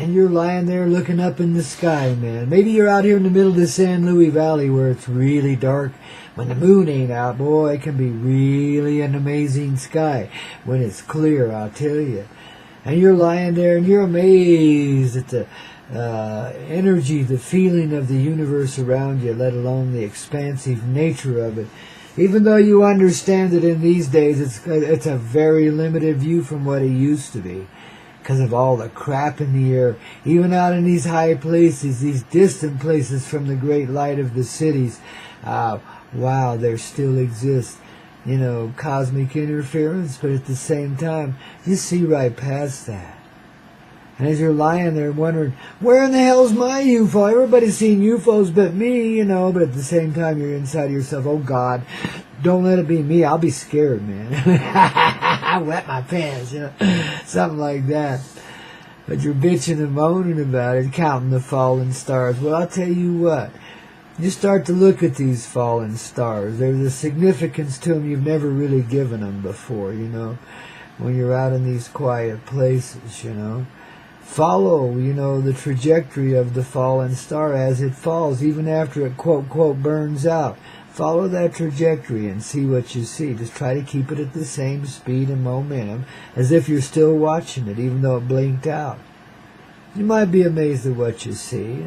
And you're lying there looking up in the sky, man. Maybe you're out here in the middle of the San Luis Valley where it's really dark. When the moon ain't out, boy, it can be really an amazing sky. When it's clear, I'll tell you. And you're lying there and you're amazed at the energy, the feeling of the universe around you, let alone the expansive nature of it. Even though you understand that in these days it's a very limited view from what it used to be. Because of all the crap in the air, even out in these high places, these distant places from the great light of the cities, wow, there still exists, cosmic interference, but at the same time, you see right past that. And as you're lying there wondering, where in the hell's my UFO? Everybody's seen UFOs but me, but at the same time, you're inside of yourself, oh God, don't let it be me. I'll be scared, man. I wet my pants, something like that. But you're bitching and moaning about it, counting the fallen stars. Well, I'll tell you what. You start to look at these fallen stars. There's a significance to them you've never really given them before, when you're out in these quiet places, Follow, the trajectory of the fallen star as it falls, even after it, quote, quote, burns out. Follow that trajectory and see what you see. Just try to keep it at the same speed and momentum as if you're still watching it, even though it blinked out. You might be amazed at what you see.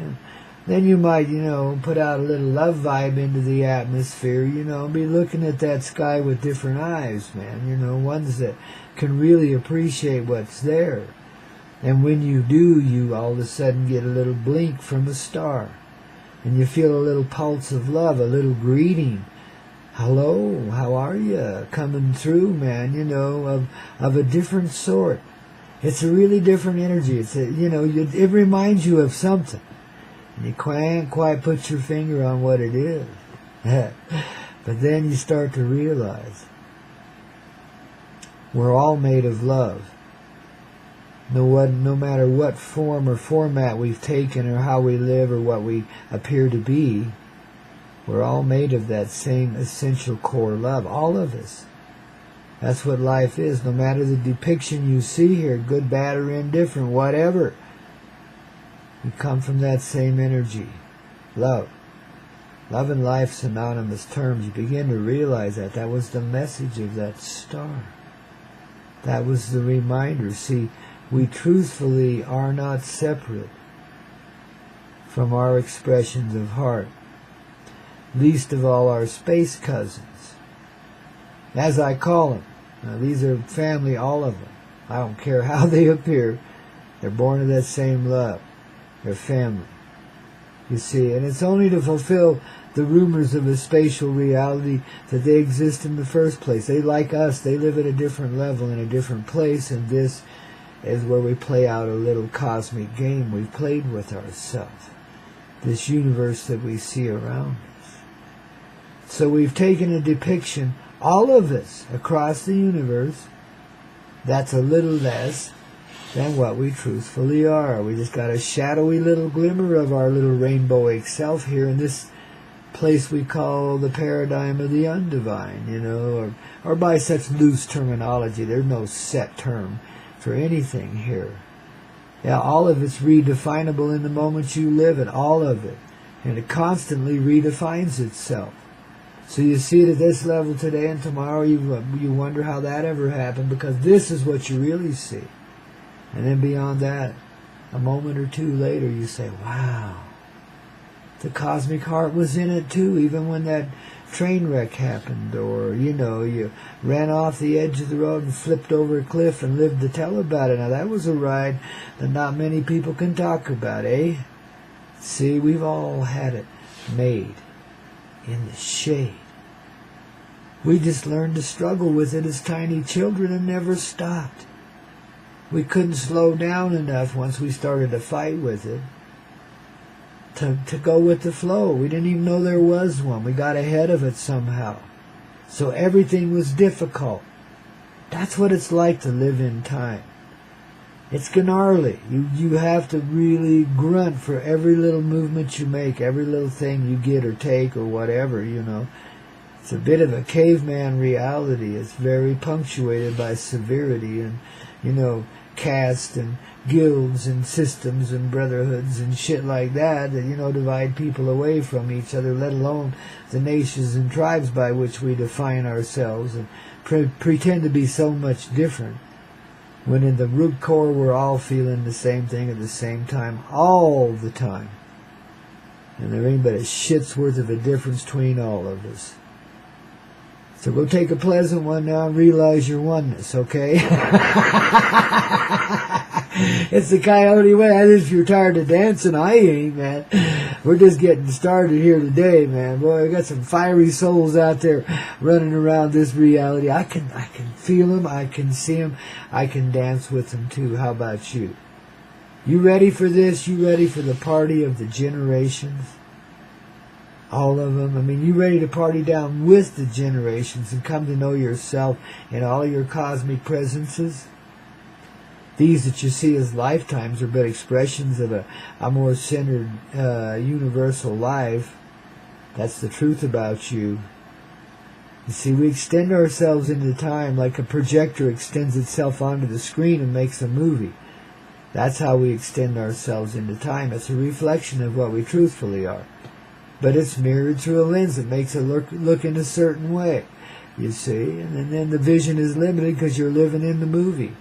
Then you might, put out a little love vibe into the atmosphere, be looking at that sky with different eyes, man, ones that can really appreciate what's there. And when you do, you all of a sudden get a little blink from a star. And you feel a little pulse of love, a little greeting. Hello, how are you? Coming through, man, of a different sort. It's a really different energy. It's it reminds you of something. And you can't quite put your finger on what it is. But then you start to realize we're all made of love. No matter what form or format we've taken or how we live or what we appear to be, we're all made of that same essential core love. All of us. That's what life is. No matter the depiction you see here, good, bad, or indifferent, whatever. We come from that same energy. Love. Love and life, synonymous terms. You begin to realize that. That was the message of that star. That was the reminder. See, we truthfully are not separate from our expressions of heart, least of all our space cousins, as I call them. Now, these are family, all of them. I don't care how they appear. They're born of that same love. They're family. You see, and it's only to fulfill the rumors of a spatial reality that they exist in the first place. They, like us, they live at a different level in a different place, and this is where we play out a little cosmic game we've played with ourselves. This universe that we see around us. So we've taken a depiction, all of us, across the universe, that's a little less than what we truthfully are. We just got a shadowy little glimmer of our little rainbowic self here in this place we call the paradigm of the undivine, or by such loose terminology. There's no set term for anything here. Yeah, all of it's redefinable in the moment you live it, all of it. And it constantly redefines itself. So you see it at this level today, and tomorrow you wonder how that ever happened, because this is what you really see. And then beyond that, a moment or two later, you say, wow, the cosmic heart was in it too, even when that train wreck happened, or, you ran off the edge of the road and flipped over a cliff and lived to tell about it. Now, that was a ride that not many people can talk about, eh? See, we've all had it made in the shade. We just learned to struggle with it as tiny children and never stopped. We couldn't slow down enough once we started to fight with it to go with the flow. We didn't even know there was one. We got ahead of it somehow. So everything was difficult. That's what it's like to live in time. It's gnarly. You have to really grunt for every little movement you make, every little thing you get or take or whatever, It's a bit of a caveman reality. It's very punctuated by severity and, caste and guilds and systems and brotherhoods and shit like that divide people away from each other, let alone the nations and tribes by which we define ourselves and pretend to be so much different, when in the root core we're all feeling the same thing at the same time, all the time. And there ain't but a shit's worth of a difference between all of us. So go take a pleasant one now and realize your oneness, okay? It's the Coyote way. If you're tired of dancing, I ain't, man. We're just getting started here today, man. Boy, we got some fiery souls out there running around this reality. I can feel them. I can see them. I can dance with them, too. How about you? You ready for this? You ready for the party of the generations? All of them. I mean, you ready to party down with the generations and come to know yourself in all your cosmic presences? These that you see as lifetimes are but expressions of a more centered, universal life. That's the truth about you. You see, we extend ourselves into time like a projector extends itself onto the screen and makes a movie. That's how we extend ourselves into time. It's a reflection of what we truthfully are. But it's mirrored through a lens that makes it look in a certain way, you see. And then the vision is limited because you're living in the movie,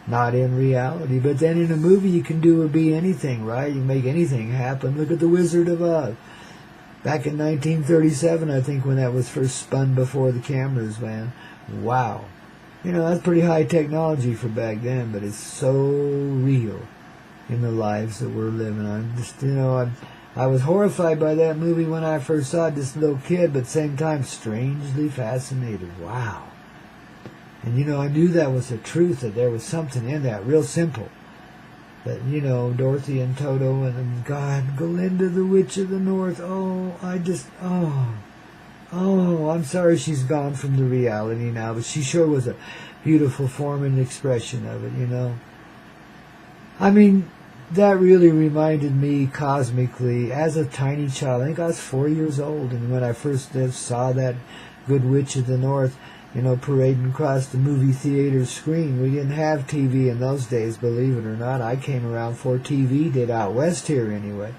not in reality. But then in a movie you can do or be anything, right? You can make anything happen. Look at The Wizard of Oz. Back in 1937, I think, when that was first spun before the cameras, man. Wow. That's pretty high technology for back then, but it's so real in the lives that we're living. I'm just, I was horrified by that movie when I first saw it, this little kid, but at the same time, strangely fascinated. Wow. And, I knew that was the truth, that there was something in that, real simple. That, Dorothy and Toto and God, Glinda, the Witch of the North, I'm sorry she's gone from the reality now, but she sure was a beautiful form and expression of it, I mean, that really reminded me cosmically, as a tiny child. I think I was 4 years old, and when I first saw that Good Witch of the North, parading across the movie theater screen. We didn't have TV in those days, believe it or not. I came around before TV did, out west here anyway.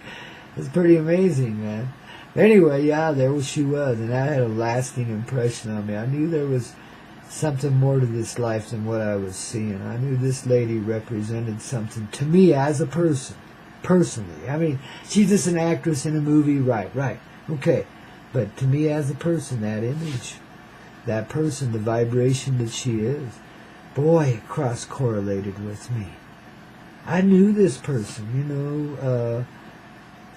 It's pretty amazing, man. Anyway, yeah, she was, and that had a lasting impression on me. I knew there was something more to this life than what I was seeing. I knew this lady represented something to me as a person, personally. I mean, she's just an actress in a movie, right, okay. But to me as a person, that image, that person, the vibration that she is, boy, it cross-correlated with me. I knew this person,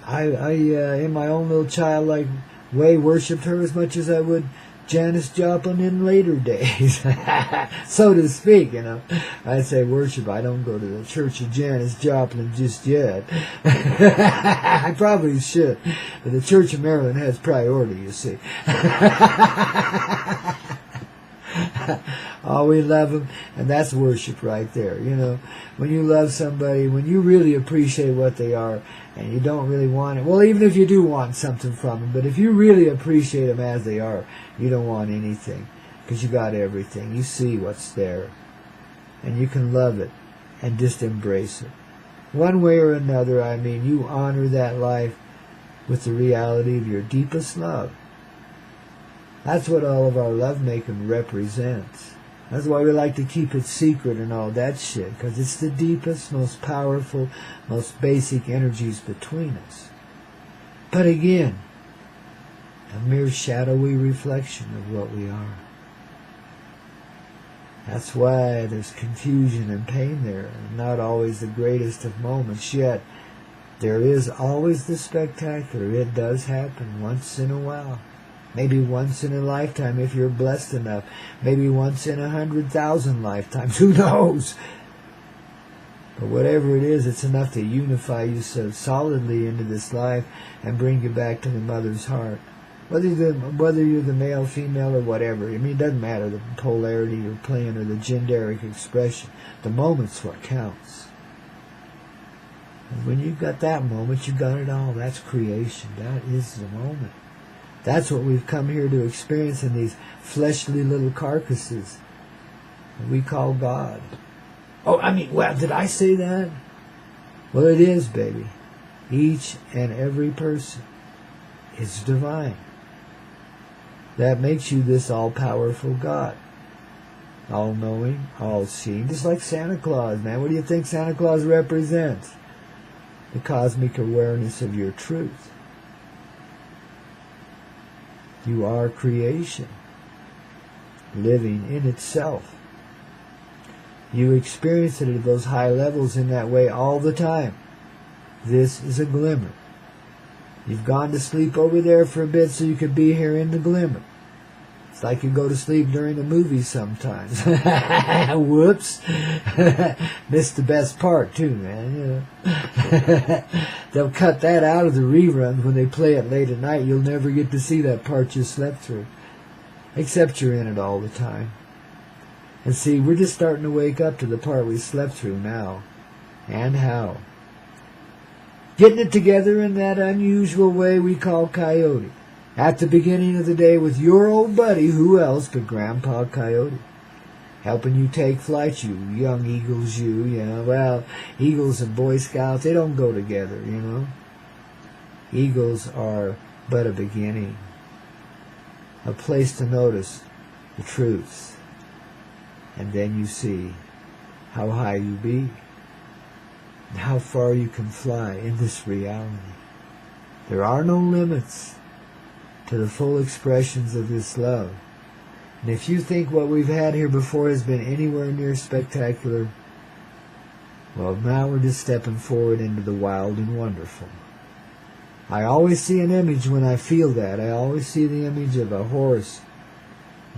I in my own little childlike way, worshipped her as much as I would Janis Joplin in later days, so to speak, I say worship. I don't go to the church of Janis Joplin just yet. I probably should, but the Church of Maryland has priority, you see. Oh, we love them, and that's worship right there. When you love somebody, when you really appreciate what they are, and you don't really want it. Well, even if you do want something from them, but if you really appreciate them as they are, you don't want anything, because you got everything. You see what's there, and you can love it and just embrace it. One way or another, I mean, you honor that life with the reality of your deepest love. That's what all of our lovemaking represents. That's why we like to keep it secret and all that shit, because it's the deepest, most powerful, most basic energies between us. But again, a mere shadowy reflection of what we are. That's why there's confusion and pain there, and not always the greatest of moments, yet there is always the spectacular. It does happen once in a while. Maybe once in a lifetime if you're blessed enough. Maybe once in 100,000 lifetimes. Who knows? But whatever it is, it's enough to unify you so solidly into this life and bring you back to the mother's heart. Whether you're the male, female, or whatever. I mean, it doesn't matter the polarity you're playing or the genderic expression. The moment's what counts. And when you've got that moment, you've got it all. That's creation. That is the moment. That's what we've come here to experience in these fleshly little carcasses that we call God. Oh, I mean, well, did I say that? Well, it is, baby. Each and every person is divine. That makes you this all-powerful God. All-knowing, all-seeing. Just like Santa Claus, man. What do you think Santa Claus represents? The cosmic awareness of your truth. You are creation, living in itself. You experience it at those high levels in that way all the time. This is a glimmer. You've gone to sleep over there for a bit so you could be here in the glimmer. It's like you go to sleep during a movie sometimes. Whoops. Missed the best part too, man. You know. They'll cut that out of the reruns when they play it late at night. You'll never get to see that part you slept through. Except you're in it all the time. And see, we're just starting to wake up to the part we slept through now. And how. Getting it together in that unusual way we call Koyote. At the beginning of the day with your old buddy, who else but Grandpa Koyote. Helping you take flight, you young eagles, you know. Well, eagles and Boy Scouts, they don't go together, you know. Eagles are but a beginning. A place to notice the truths. And then you see how high you be. And how far you can fly in this reality. There are no limits to the full expressions of this love. And if you think what we've had here before has been anywhere near spectacular, well, now we're just stepping forward into the wild and wonderful. I always see an image when I feel that. I always see the image of a horse,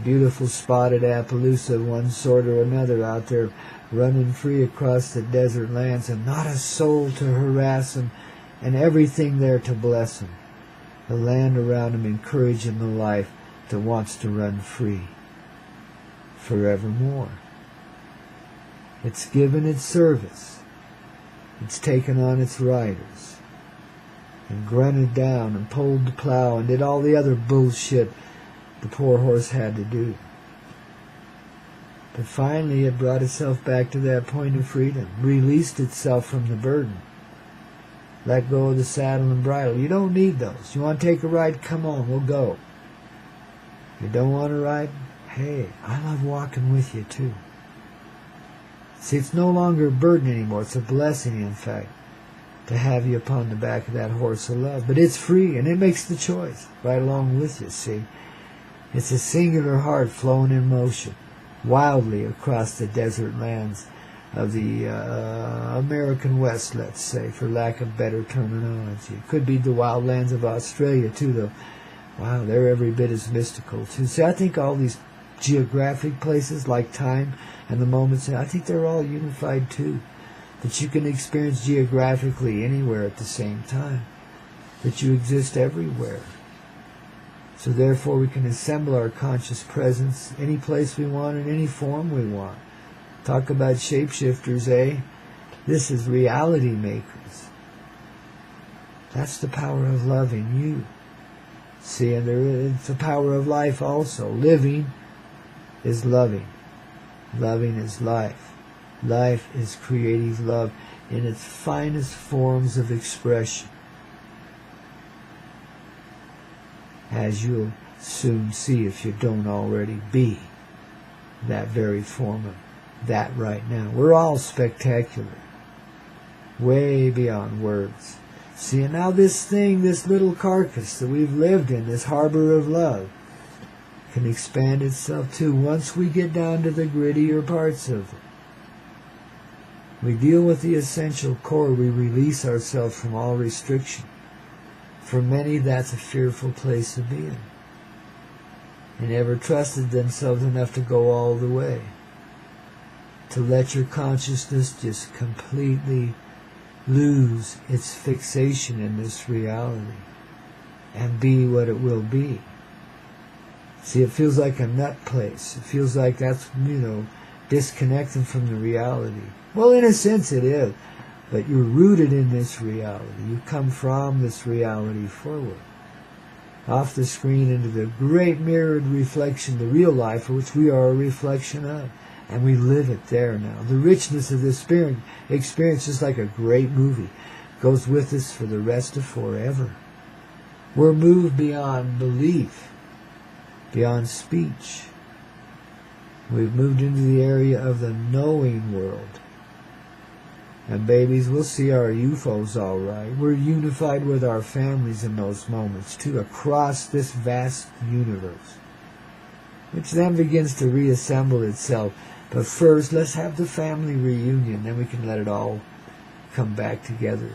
beautiful spotted Appaloosa of one sort or another out there running free across the desert lands, and not a soul to harass him, and everything there to bless him. The land around him encouraging the life that wants to run free forevermore. It's given its service. It's taken on its riders and grunted down and pulled the plow and did all the other bullshit the poor horse had to do. But finally it brought itself back to that point of freedom, released itself from the burden. Let go of the saddle and bridle. You don't need those. You want to take a ride? Come on, we'll go. You don't want to ride? Hey, I love walking with you too. See, it's no longer a burden anymore. It's a blessing, in fact, to have you upon the back of that horse of love. But it's free, and it makes the choice right along with you, see. It's a singular heart flowing in motion, wildly across the desert lands of the American West, let's say, for lack of better terminology. It could be the wild lands of Australia, too, though. Wow, they're every bit as mystical, too. See, I think all these geographic places, like time and the moments, I think they're all unified, too. That you can experience geographically anywhere at the same time. That you exist everywhere. So therefore we can assemble our conscious presence any place we want, in any form we want. Talk about shapeshifters, eh? This is reality makers. That's the power of love in you. See, and there is the power of life also. Living is loving. Loving is life. Life is creating love in its finest forms of expression. As you'll soon see if you don't already be that very form of that right now. We're all spectacular. Way beyond words. See, and now this thing, this little carcass that we've lived in, this harbor of love, can expand itself too once we get down to the grittier parts of it. We deal with the essential core. We release ourselves from all restriction. For many, that's a fearful place to be in. They never trusted themselves enough to go all the way. To let your consciousness just completely lose its fixation in this reality and be what it will be. See, it feels like a nut place. It feels like that's, disconnecting from the reality. Well, in a sense it is, but you're rooted in this reality. You come from this reality forward. Off the screen into the great mirrored reflection, the real life, which we are a reflection of. And we live it there now. The richness of this experience, just like a great movie, goes with us for the rest of forever. We're moved beyond belief, beyond speech. We've moved into the area of the knowing world. And babies, we'll see our UFOs all right. We're unified with our families in those moments, too, across this vast universe, which then begins to reassemble itself. But first, let's have the family reunion, then we can let it all come back together.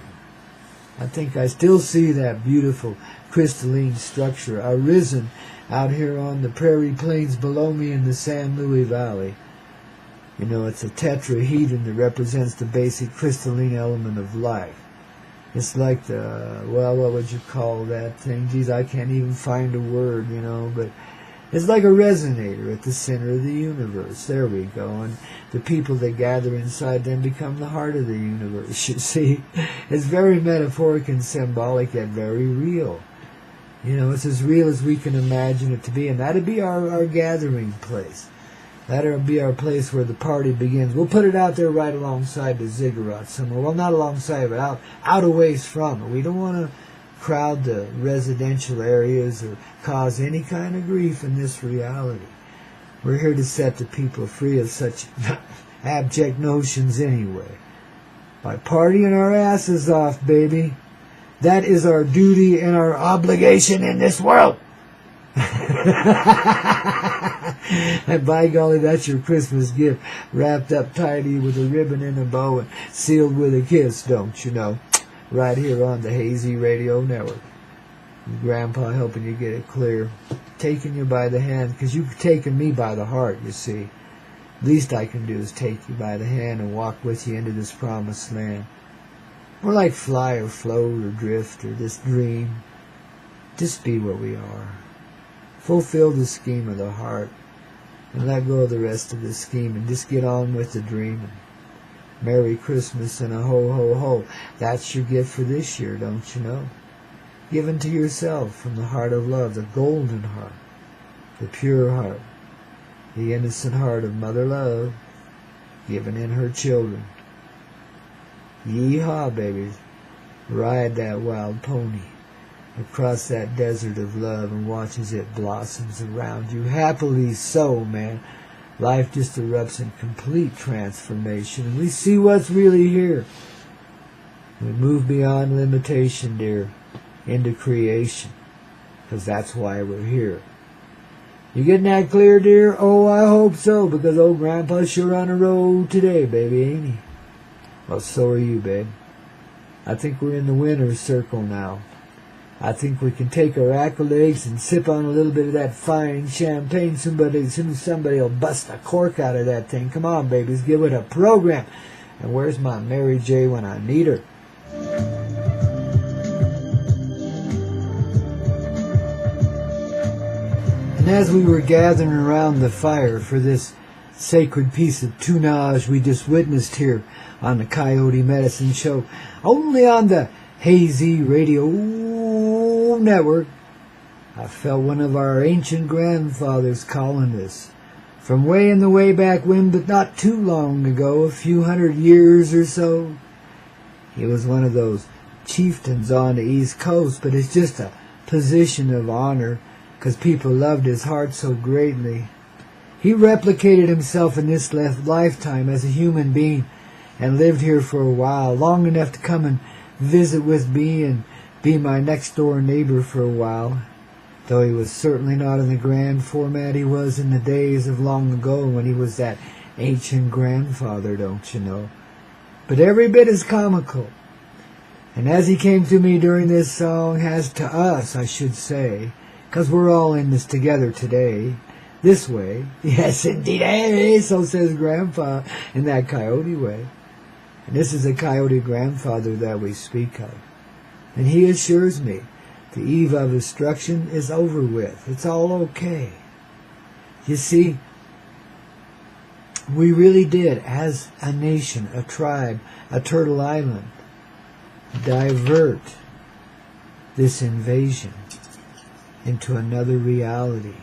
I think I still see that beautiful crystalline structure arisen out here on the prairie plains below me in the San Luis Valley. You know, it's a tetrahedron that represents the basic crystalline element of life. It's like the, well, what would you call that thing? Geez, I can't even find a word, you know, but it's like a resonator at the center of the universe. There we go. And the people that gather inside then become the heart of the universe, you see. It's very metaphoric and symbolic, yet very real. You know, it's as real as we can imagine it to be. And that'd be our gathering place. That'll be our place where the party begins. We'll put it out there right alongside the ziggurat somewhere. Well, not alongside, but out a ways from it. We don't want to crowd the residential areas or cause any kind of grief in this reality. We're here to set the people free of such abject notions anyway. By partying our asses off, baby. That is our duty and our obligation in this world. And by golly, that's your Christmas gift, wrapped up tidy with a ribbon and a bow and sealed with a kiss, don't you know? Right here on the Hazy Radio Network. Grandpa helping you get it clear, taking you by the hand, because you've taken me by the heart, you see. Least I can do is take you by the hand and walk with you into this promised land. We're like fly or float or drift or this dream. Just be what we are. Fulfill the scheme of the heart and let go of the rest of the scheme and just get on with the dreaming. Merry Christmas and a ho, ho, ho. That's your gift for this year, don't you know? Given to yourself from the heart of love, the golden heart, the pure heart, the innocent heart of mother love, given in her children. Yeehaw, babies. Ride that wild pony across that desert of love and watch as it blossoms around you. Happily so, man. Life just erupts in complete transformation, and we see what's really here. We move beyond limitation, dear, into creation, because that's why we're here. You getting that clear, dear? Oh, I hope so, because old Grandpa's sure on the road today, baby, ain't he? Well, so are you, babe. I think we're in the winner's circle now. I think we can take our accolades and sip on a little bit of that fine champagne. Soon somebody will bust a cork out of that thing. Come on, babies, give it a program. And where's my Mary J when I need her? And as we were gathering around the fire for this sacred piece of tunage we just witnessed here on the Coyote Medicine Show, only on the Hazy Radio Network, I felt one of our ancient grandfathers calling us from way in the way back when, but not too long ago, a few 100 years or so. He was one of those chieftains on the East Coast, but it's just a position of honor because people loved his heart so greatly. He replicated himself in this lifetime as a human being and lived here for a while, long enough to come and visit with me and be my next door neighbor for a while, though he was certainly not in the grand format he was in the days of long ago when he was that ancient grandfather, don't you know. But every bit as comical. And as he came to me during this song, has to us, I should say, because we're all in this together today, this way. Yes, indeed, hey, so says Grandpa in that coyote way. And this is a coyote grandfather that we speak of. And he assures me the eve of destruction is over with. It's all okay. You see, we really did, as a nation, a tribe, a Turtle Island, divert this invasion into another reality.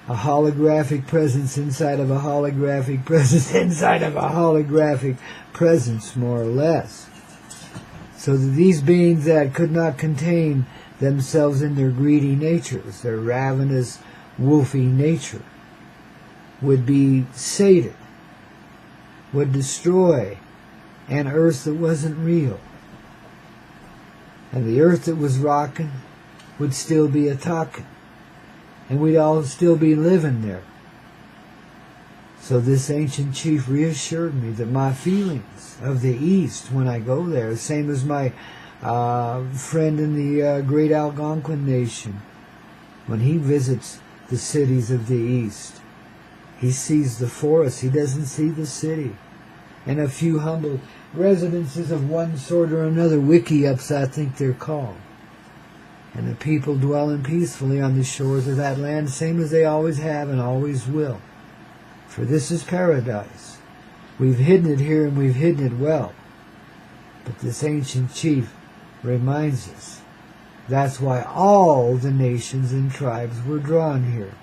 a holographic presence inside of a holographic presence inside of a holographic presence, more or less. So that these beings that could not contain themselves in their greedy natures, their ravenous, wolfy nature, would be sated, would destroy an earth that wasn't real. And the earth that was rocking would still be a-talking. And we'd all still be living there. So this ancient chief reassured me that my feelings of the East when I go there, same as my friend in the great Algonquin nation, when he visits the cities of the East, he sees the forest, he doesn't see the city. And a few humble residences of one sort or another, wiki-ups I think they're called. And the people dwelling peacefully on the shores of that land, same as they always have and always will. For this is paradise. We've hidden it here and we've hidden it well. But this ancient chief reminds us that's why all the nations and tribes were drawn here.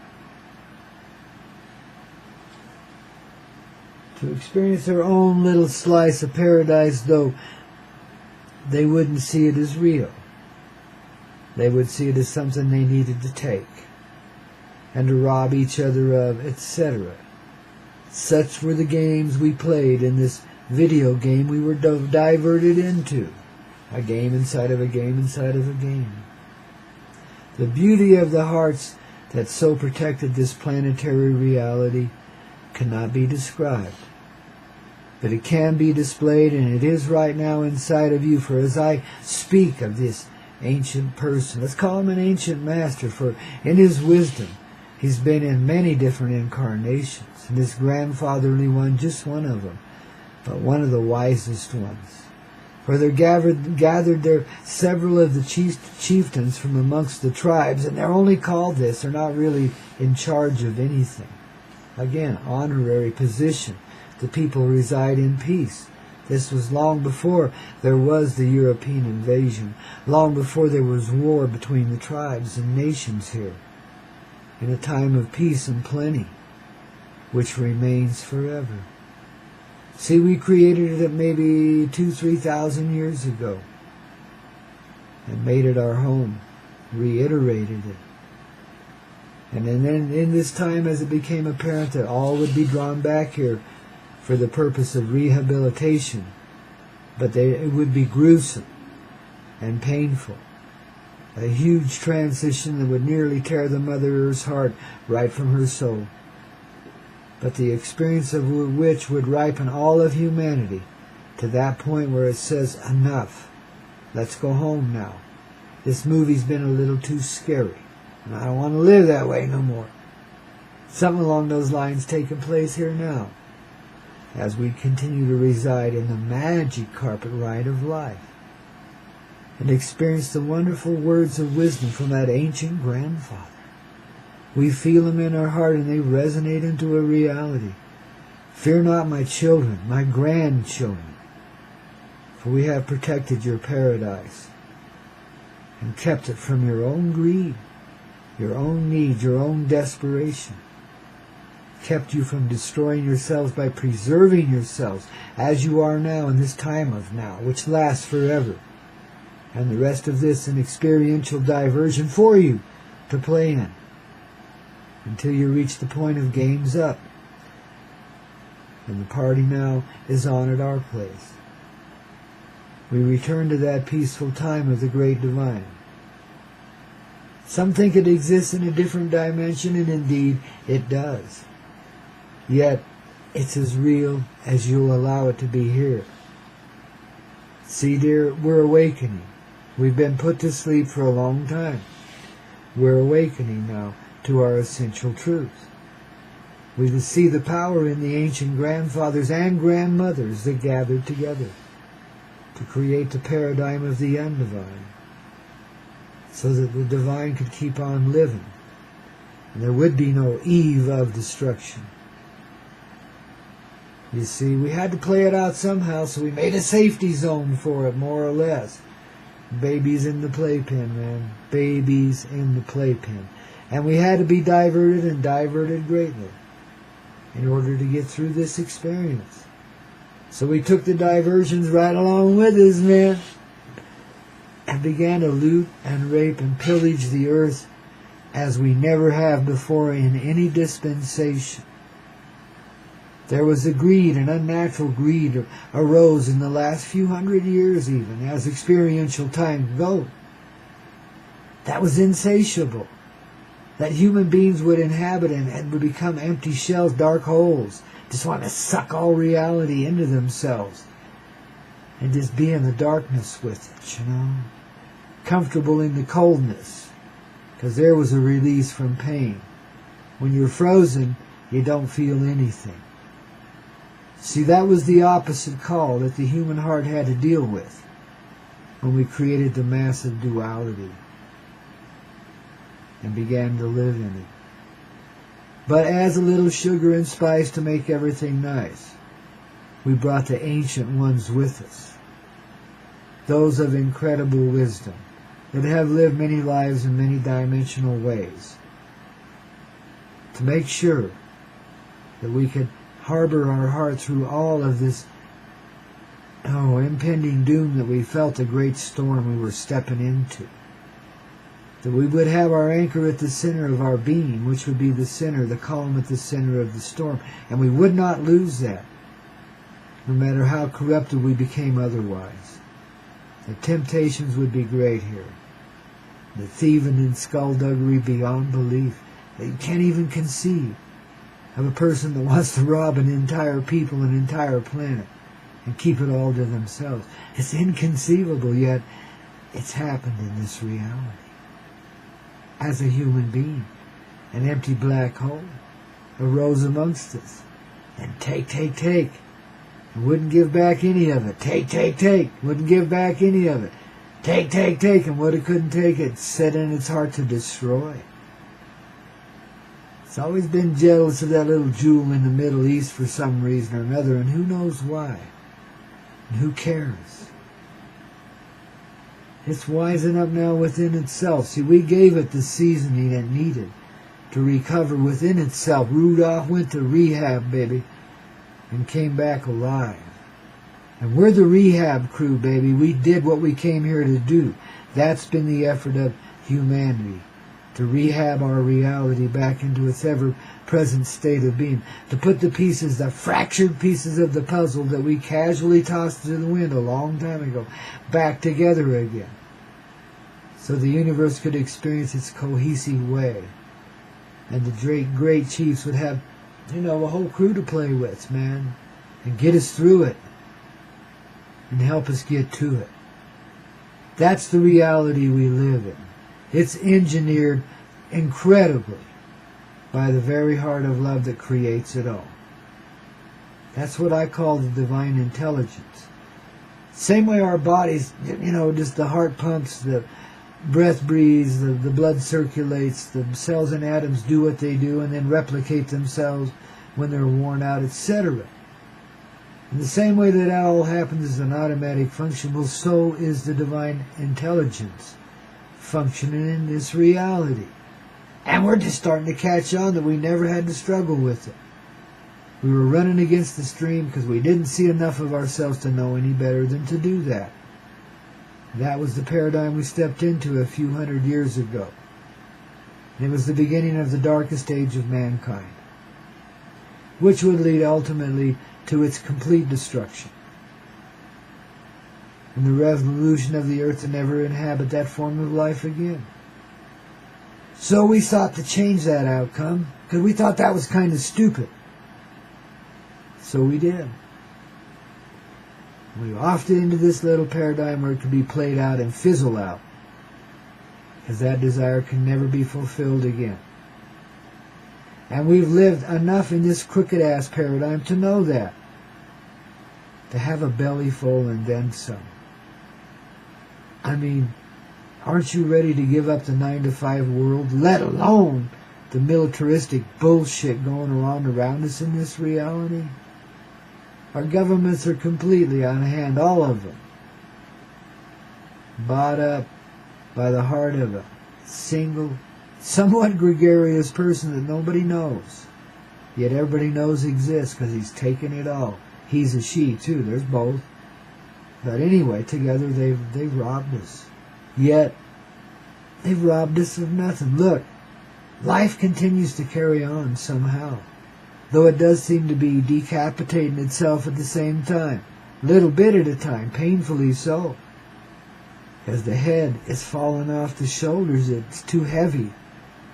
To experience their own little slice of paradise, though they wouldn't see it as real. They would see it as something they needed to take and to rob each other of, etc. Such were the games we played in this video game we were diverted into. A game inside of a game inside of a game. The beauty of the hearts that so protected this planetary reality cannot be described. But it can be displayed, and it is right now inside of you. For as I speak of this ancient person, let's call him an ancient master, for in his wisdom he's been in many different incarnations, and this grandfatherly one, just one of them, but one of the wisest ones. For there gathered there several of the chieftains from amongst the tribes, and they're only called this, they're not really in charge of anything. Again, honorary position. The people reside in peace. This was long before there was the European invasion, long before there was war between the tribes and nations here, in a time of peace and plenty, which remains forever. See, we created it maybe 2,000-3,000 years ago, and made it our home, reiterated it. And then in this time, as it became apparent that all would be drawn back here for the purpose of rehabilitation, but it would be gruesome and painful. A huge transition that would nearly tear the Mother Earth's heart right from her soul, but the experience of which would ripen all of humanity to that point where it says, enough, let's go home now. This movie's been a little too scary, and I don't want to live that way no more. Something along those lines taking place here now, as we continue to reside in the magic carpet ride of life and experience the wonderful words of wisdom from that ancient grandfather. We feel them in our heart and they resonate into a reality. Fear not, my children, my grandchildren, for we have protected your paradise and kept it from your own greed, your own need, your own desperation. Kept you from destroying yourselves by preserving yourselves as you are now in this time of now, which lasts forever. And the rest of this an experiential diversion for you to play in until you reach the point of game's up. And the party now is on at our place. We return to that peaceful time of the great divine. Some think it exists in a different dimension, and indeed it does. Yet, it's as real as you'll allow it to be here. See, dear, we're awakening. We've been put to sleep for a long time. We're awakening now to our essential truth. We will see the power in the ancient grandfathers and grandmothers that gathered together to create the paradigm of the undivine, so that the divine could keep on living, and there would be no eve of destruction. You see, we had to play it out somehow, so we made a safety zone for it, more or less. Babies in the playpen, man. Babies in the playpen. And we had to be diverted and diverted greatly in order to get through this experience. So we took the diversions right along with us, man, and began to loot and rape and pillage the earth as we never have before in any dispensation. There was a greed, an unnatural greed arose in the last few hundred years even, as experiential time goes. That was insatiable. That human beings would inhabit and would become empty shells, dark holes, just want to suck all reality into themselves and just be in the darkness with it, comfortable in the coldness, because there was a release from pain. When you're frozen, you don't feel anything. See, that was the opposite call that the human heart had to deal with when we created the massive duality and began to live in it. But as a little sugar and spice to make everything nice, we brought the ancient ones with us, those of incredible wisdom that have lived many lives in many dimensional ways, to make sure that we could harbor our heart through all of this impending doom that we felt, the great storm we were stepping into. That we would have our anchor at the center of our being, which would be the center, the calm at the center of the storm. And we would not lose that, no matter how corrupted we became otherwise. The temptations would be great here. The thieving and skullduggery beyond belief that you can't even conceive of a person that wants to rob an entire people, an entire planet, and keep it all to themselves. It's inconceivable, yet it's happened in this reality. As a human being, an empty black hole arose amongst us. And take, and wouldn't give back any of it. Take, wouldn't give back any of it. Take, and what it couldn't take, it set in its heart to destroy. It's always been jealous of that little jewel in the Middle East for some reason or another, and who knows why, and who cares. It's wising up now within itself. See, we gave it the seasoning it needed to recover within itself. Rudolph went to rehab, baby, and came back alive. And we're the rehab crew, baby. We did what we came here to do. That's been the effort of humanity, to rehab our reality back into its ever-present state of being, to put the pieces, the fractured pieces of the puzzle that we casually tossed to the wind a long time ago, back together again, so the universe could experience its cohesive way, and the great chiefs would have, a whole crew to play with, man, and get us through it, and help us get to it. That's the reality we live in. It's engineered incredibly by the very heart of love that creates it all. That's what I call the divine intelligence. Same way our bodies, just the heart pumps, the breath breathes, the blood circulates, the cells and atoms do what they do and then replicate themselves when they're worn out, etc. In the same way that all happens as an automatic function, well, so is the divine intelligence functioning in this reality. And we're just starting to catch on that we never had to struggle with it. We were running against the stream because we didn't see enough of ourselves to know any better than to do that. That was the paradigm we stepped into a few hundred years ago. And it was the beginning of the darkest age of mankind, which would lead ultimately to its complete destruction and the revolution of the earth to never inhabit that form of life again. So we sought to change that outcome because we thought that was kind of stupid. So we did. We wafted into this little paradigm where it could be played out and fizzle out, because that desire can never be fulfilled again. And we've lived enough in this crooked-ass paradigm to know that. To have a belly full and then some. I mean, aren't you ready to give up the 9-to-5 world, let alone the militaristic bullshit going on around us in this reality? Our governments are completely on hand, all of them. Bought up by the heart of a single somewhat gregarious person that nobody knows, yet everybody knows exists because he's taken it all. He's a she too. There's both. But anyway, together they've robbed us. Yet they've robbed us of nothing. Look, life continues to carry on somehow, though it does seem to be decapitating itself at the same time, little bit at a time, painfully so. As the head is falling off the shoulders, it's too heavy.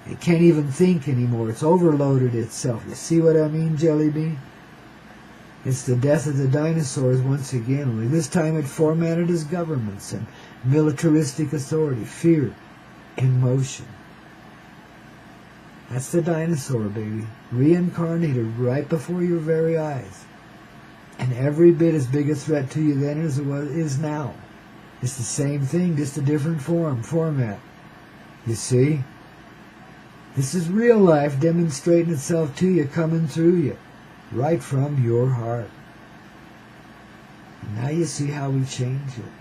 It can't even think anymore. It's overloaded itself. You see what I mean, Jelly Bean? It's the death of the dinosaurs once again, only this time it formatted as governments and militaristic authority, fear in motion. That's the dinosaur, baby, reincarnated right before your very eyes. And every bit as big a threat to you then as it is now. It's the same thing, just a different format. You see? This is real life demonstrating itself to you, coming through you, right from your heart. And now you see how we change it.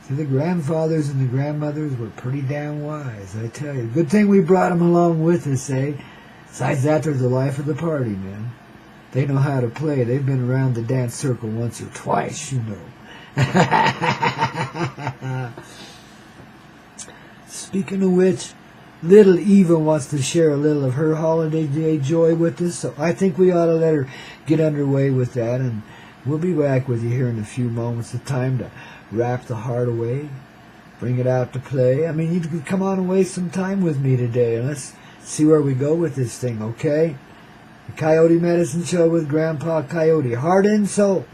See, the grandfathers and the grandmothers were pretty damn wise, I tell you. Good thing we brought them along with us, eh? Besides that, they're the life of the party, man. They know how to play. They've been around the dance circle once or twice, you know. Speaking of which, little Eva wants to share a little of her holiday day joy with us, so I think we ought to let her get underway with that, and we'll be back with you here in a few moments of time to wrap the heart away, bring it out to play. I mean, you could come on and waste some time with me today, and let's see where we go with this thing, okay? The Coyote Medicine Show with Grandpa Coyote, heart and soul.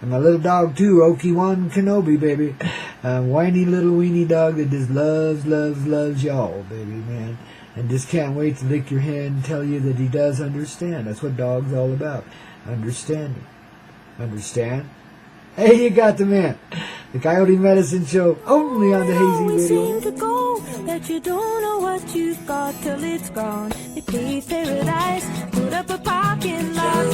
And my little dog too, Obi-Wan Kenobi, baby. Whiny little weenie dog that just loves y'all, baby, man. And just can't wait to lick your hand and tell you that he does understand. That's what dog's all about. Understanding. Understand? Hey, you got the man. The Coyote Medicine Show, only on the Hazy Radio. Seem to go that you don't know what you've got till it's gone. They paved paradise, put up a parking lot.